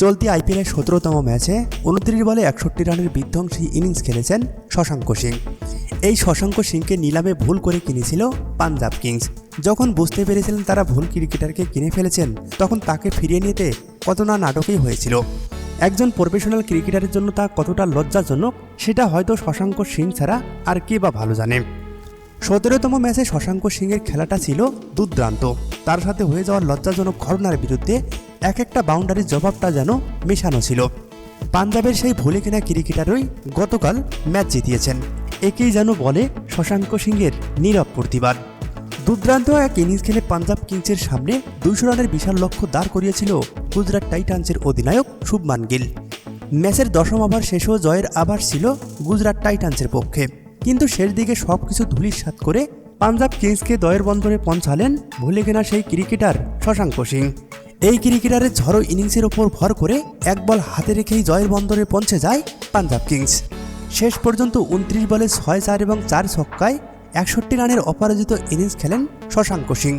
চলতি আইপিএলের 17তম ম্যাচে 29 বলে 61 রানের বিধ্বংসী ইনিংস খেলেছেন শশাঙ্ক সিং। এই শশাঙ্ক সিংকে নিলামে ভুল করে কিনেছিল পাঞ্জাব কিংস। যখন বুঝতে পেরেছিলেন তারা ভুল ক্রিকেটারকে কিনে ফেলেছেন, তখন তাকে ফিরিয়ে নিতে কত না নাটকই হয়েছিল। একজন প্রফেশনাল ক্রিকেটারের জন্য তা কতটা লজ্জাজনক সেটা হয়তো শশাঙ্ক সিং ছাড়া আর কে বা ভালো জানে। 17তম ম্যাচে শশাঙ্ক সিংয়ের খেলাটা ছিল দুর্দান্ত। তার সাথে হয়ে যাওয়ার লজ্জাজনক ঘটনার বিরুদ্ধে এক একটা বাউন্ডারির জবাবটা যেন মেশানো ছিল। পাঞ্জাবের সেই ভুলে কেনা ক্রিকেটারই গতকাল ম্যাচ জিতিয়েছেন। একেই যেন বলে শশাঙ্ক সিংয়ের নীরব প্রতিবাদ। দুর্দান্ত এক ইনিংস খেলে পাঞ্জাব কিংসের সামনে 200 রানের বিশাল লক্ষ্য দাঁড় করিয়েছিল গুজরাট টাইটান্সের অধিনায়ক শুভমান গিল। ম্যাচের 10ম ওভার শেষেও জয়ের আভাস ছিল গুজরাট টাইটান্সের পক্ষে, কিন্তু শেষ দিকে সবকিছু ধূলিসাৎ করে পাঞ্জাব কিংসকে দয়ের বন্দরে পৌঁছালেন ভুলে কেনা সেই ক্রিকেটার শশাঙ্ক সিং। এই ক্রিকেটারের ঝড়ো ইনিংসের ওপর ভর করে এক বল হাতে রেখেই জয়ের বন্দরে পৌঁছে যায় পাঞ্জাব কিংস। শেষ পর্যন্ত 29 বলে 6 চার এবং 4 ছক্কায় 61 রানের অপরাজিত ইনিংস খেলেন শশাঙ্ক সিং।